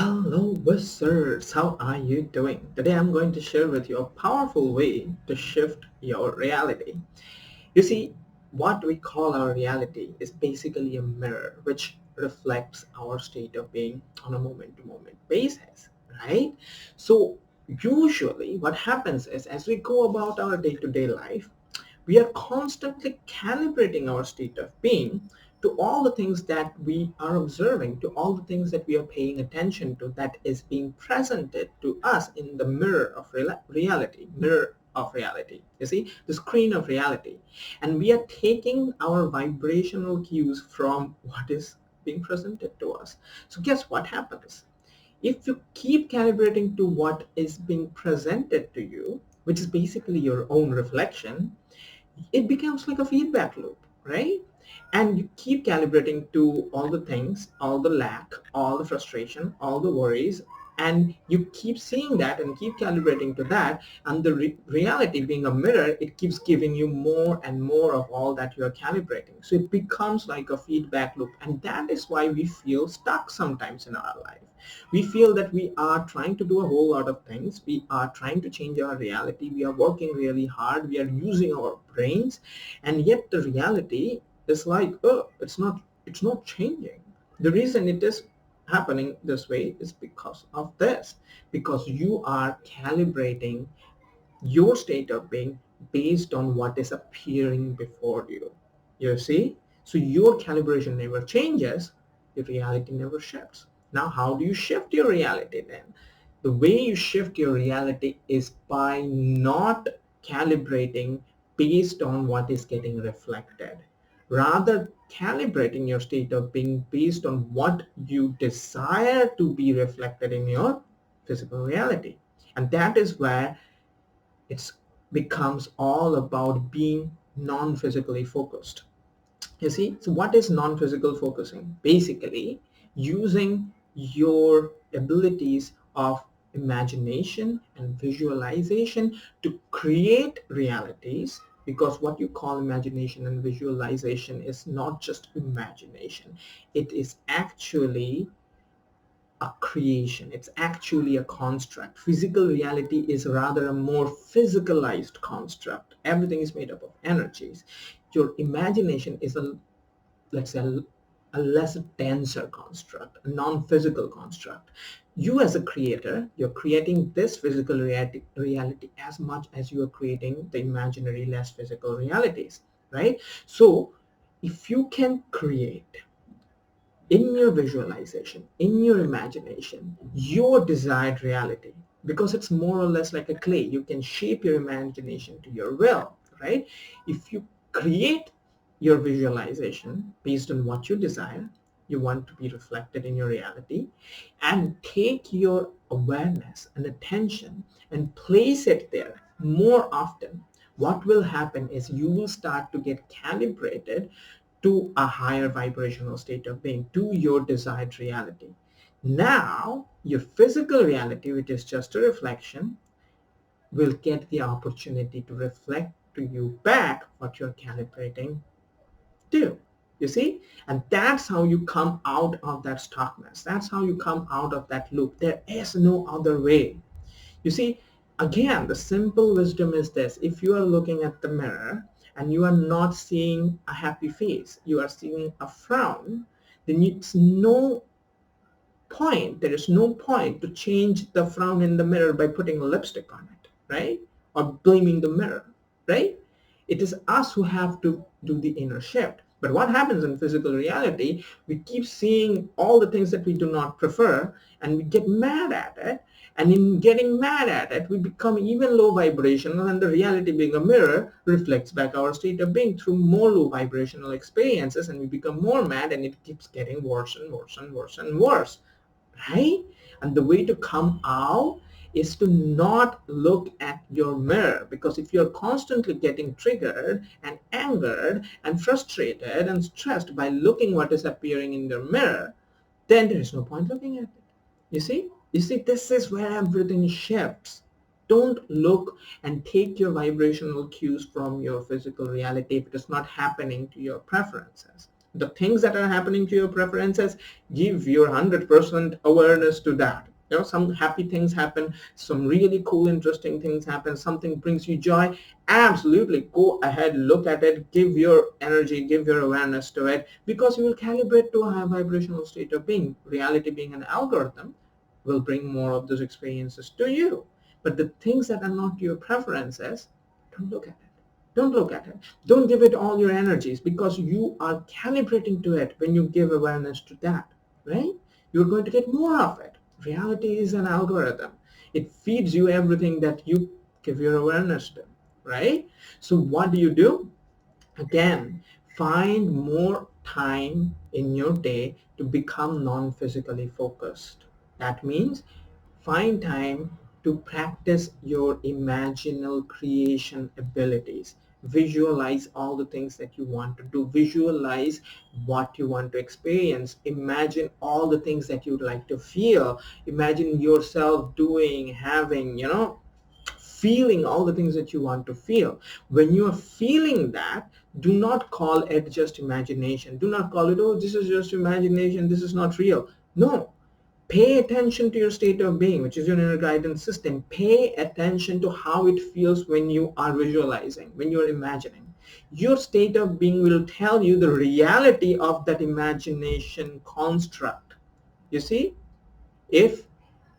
Hello wizards, how are you doing? Today I'm going to share with you a powerful way to shift your reality. You see, what we call our reality is basically a mirror which reflects our state of being on a moment-to-moment basis, right? So usually what happens is as we go about our day-to-day life, we are constantly calibrating our state of being to all the things that we are observing, to all the things that we are paying attention to that is being presented to us in the mirror of reality. You see, the screen of reality. And we are taking our vibrational cues from what is being presented to us. So guess what happens? If you keep calibrating to what is being presented to you, which is basically your own reflection, it becomes like a feedback loop, right? And you keep calibrating to all the things, all the lack, all the frustration, all the worries, and you keep seeing that and keep calibrating to that, and the reality being a mirror, it keeps giving you more and more of all that you are calibrating. So it becomes like a feedback loop, and that is why we feel stuck sometimes in our life. We feel that we are trying to do a whole lot of things. We are trying to change our reality. We are working really hard. We are using our brains, and yet the reality is like, oh, it's not changing. The reason it is happening this way is because of this, because you are calibrating your state of being based on what is appearing before you. You see? So your calibration never changes, your reality never shifts. Now, how do you shift your reality then? The way you shift your reality is by not calibrating based on what is getting reflected. Rather, calibrating your state of being based on what you desire to be reflected in your physical reality. And that is where it becomes all about being non-physically focused. You see, so what is non-physical focusing? Basically, using your abilities of imagination and visualization to create realities, because what you call imagination and visualization is not just imagination. It is actually a creation. It's actually a construct. Physical reality is rather a more physicalized construct. Everything is made up of energies. Your imagination is let's say, a less denser construct, a non-physical construct. You as a creator, you're creating this physical reality as much as you are creating the imaginary, less physical realities, right? So if you can create in your visualization, in your imagination, your desired reality, because it's more or less like a clay. You can shape your imagination to your will, right? If you create your visualization based on what you desire, you want to be reflected in your reality, and take your awareness and attention and place it there more often, what will happen is you will start to get calibrated to a higher vibrational state of being, to your desired reality. Now, your physical reality, which is just a reflection, will get the opportunity to reflect to you back what you're calibrating to. You see? And that's how you come out of that stuckness. That's how you come out of that loop. There is no other way. You see, again, the simple wisdom is this. If you are looking at the mirror and you are not seeing a happy face, you are seeing a frown, then there is no point to change the frown in the mirror by putting lipstick on it, right? Or blaming the mirror, right? It is us who have to do the inner shift. But what happens in physical reality, we keep seeing all the things that we do not prefer, and we get mad at it. And in getting mad at it, we become even low vibrational, and the reality being a mirror reflects back our state of being through more low vibrational experiences, and we become more mad, and it keeps getting worse and worse and worse and worse, right? And the way to come out is to not look at your mirror, because if you're constantly getting triggered and angered and frustrated and stressed by looking what is appearing in the mirror, then there is no point looking at it. You see, this is where everything shifts. Don't look and take your vibrational cues from your physical reality if it is not happening to your preferences, The things that are happening to your preferences, give your 100% awareness to that. Some happy things happen, some really cool interesting things happen, something brings you joy, absolutely go ahead, look at it, give your energy, give your awareness to it, because you will calibrate to a high vibrational state of being. Reality being an algorithm will bring more of those experiences to you. But the things that are not your preferences, don't look at it. Don't look at it. Don't give it all your energies, because you are calibrating to it. When you give awareness to that, right? You're going to get more of it. Reality is an algorithm. It feeds you everything that you give your awareness to, right? So what do? Again, find more time in your day to become non-physically focused. That means find time to practice your imaginal creation abilities. Visualize all the things that you want to do. Visualize what you want to experience. Imagine all the things that you'd like to feel. Imagine yourself doing, having, feeling all the things that you want to feel. When you are feeling that, do not call it just imagination. Do not call it, oh, this is just imagination, this is not real. No. Pay attention to your state of being, which is your inner guidance system. Pay attention to how it feels when you are visualizing, when you're imagining. Your state of being will tell you the reality of that imagination construct. You see? If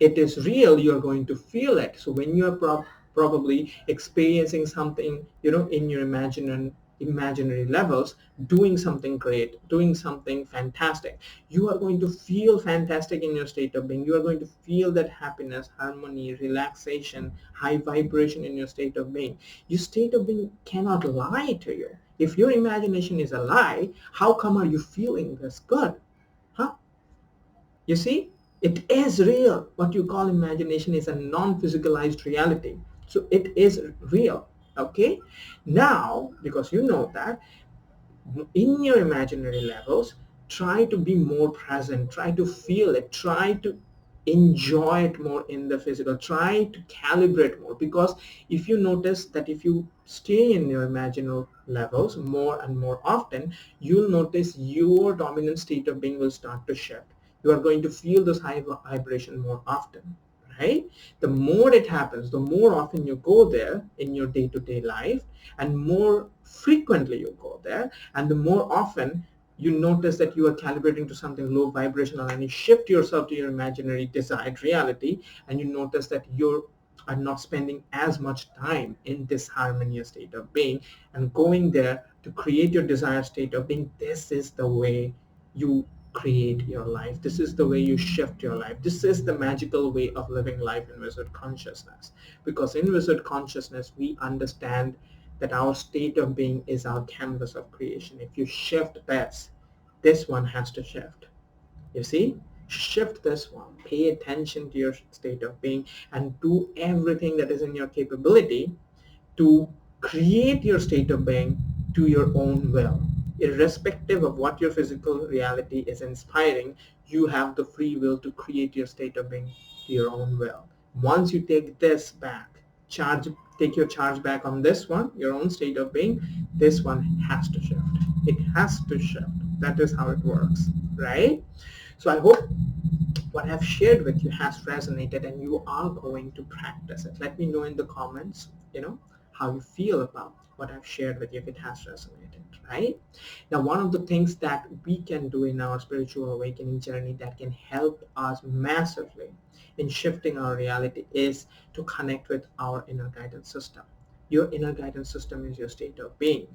it is real, you're going to feel it. So when you're probably experiencing something, in your imaginary levels, doing something great, doing something fantastic, you are going to feel fantastic in your state of being. You are going to feel that happiness, harmony, relaxation, high vibration in your state of being. Your state of being cannot lie to you. If your imagination is a lie, how come are you feeling this good? Huh? You see, it is real. What you call imagination is a non-physicalized reality. So it is real. Okay? Now, because you know that, in your imaginary levels, try to be more present, try to feel it, try to enjoy it more in the physical, try to calibrate more, because if you notice that if you stay in your imaginal levels more and more often, you'll notice your dominant state of being will start to shift. You are going to feel this high vibration more often, right? The more it happens, the more often you go there in your day-to-day life, and more frequently you go there, and the more often you notice that you are calibrating to something low vibrational, and you shift yourself to your imaginary desired reality, and you notice that you are not spending as much time in this harmonious state of being and going there to create your desired state of being. This is the way you create your life. This is the way you shift your life. This is the magical way of living life in wizard consciousness. Because in wizard consciousness, we understand that our state of being is our canvas of creation. If you shift this one has to shift. You see? Shift this one. Pay attention to your state of being and do everything that is in your capability to create your state of being to your own will. Irrespective of what your physical reality is inspiring, you have the free will to create your state of being to your own will. Once you take this back, take your charge back on this one, your own state of being, this one has to shift. It has to shift. That is how it works, right? So I hope what I've shared with you has resonated and you are going to practice it. Let me know in the comments, how you feel about what I've shared with you, if it has resonated, right? Now, one of the things that we can do in our spiritual awakening journey that can help us massively in shifting our reality is to connect with our inner guidance system. Your inner guidance system is your state of being.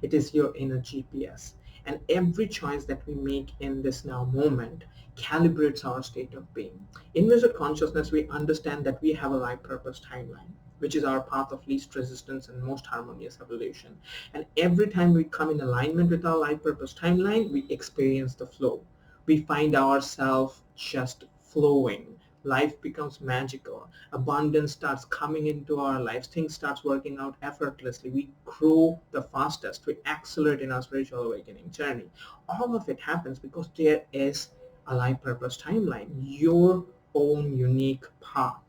It is your inner GPS. And every choice that we make in this now moment calibrates our state of being. In Wizard Consciousness, we understand that we have a life purpose timeline, which is our path of least resistance and most harmonious evolution. And every time we come in alignment with our life purpose timeline, we experience the flow. We find ourselves just flowing. Life becomes magical. Abundance starts coming into our lives. Things starts working out effortlessly. We grow the fastest. We accelerate in our spiritual awakening journey. All of it happens because there is a life purpose timeline, your own unique path.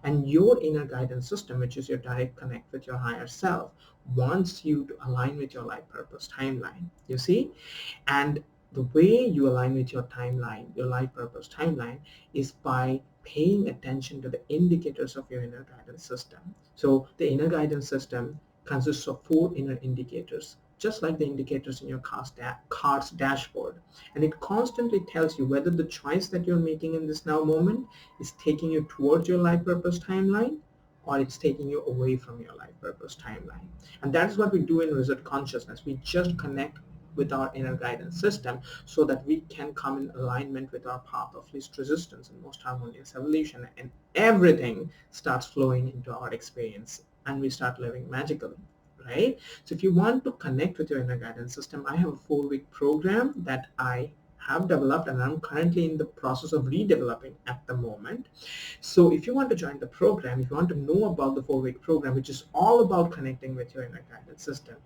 And your inner guidance system, which is your direct connect with your higher self, wants you to align with your life purpose timeline. You see? And the way you align with your timeline, your life purpose timeline, is by paying attention to the indicators of your inner guidance system. So the inner guidance system consists of 4 inner indicators, just like the indicators in your car's dashboard. And it constantly tells you whether the choice that you're making in this now moment is taking you towards your life purpose timeline, or it's taking you away from your life purpose timeline. And that's what we do in Wizard Consciousness. We just connect with our inner guidance system so that we can come in alignment with our path of least resistance and most harmonious evolution, and everything starts flowing into our experience and we start living magically, right? So if you want to connect with your inner guidance system, I have a 4-week program that I have developed and I'm currently in the process of redeveloping at the moment. So if you want to join the program, if you want to know about the 4-week program, which is all about connecting with your inner guidance system,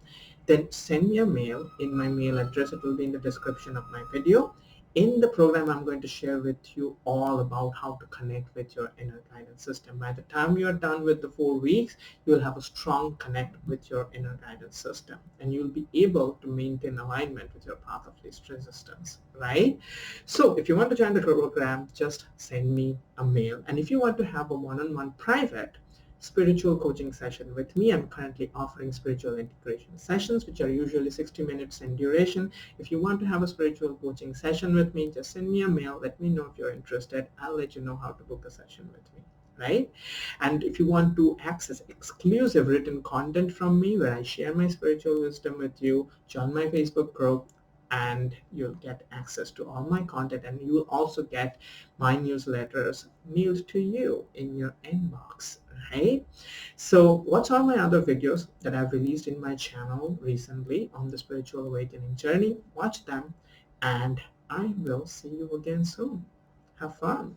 then send me a mail. In my mail address, it will be in the description of my video. In the program, I'm going to share with you all about how to connect with your inner guidance system. By the time you're done with the 4 weeks, you'll have a strong connect with your inner guidance system, and you'll be able to maintain alignment with your path of least resistance, right? So if you want to join the program, just send me a mail. And if you want to have a one-on-one private spiritual coaching session with me, I'm currently offering spiritual integration sessions, which are usually 60 minutes in duration. If you want to have a spiritual coaching session with me, just send me a mail. Let me know if you're interested. I'll let you know how to book a session with me, right? And if you want to access exclusive written content from me where I share my spiritual wisdom with you, join my Facebook group and you'll get access to all my content, and you will also get my newsletters mailed to you in your inbox, right? So watch all my other videos that I've released in my channel recently on the spiritual awakening journey. Watch them, and I will see you again soon. Have fun.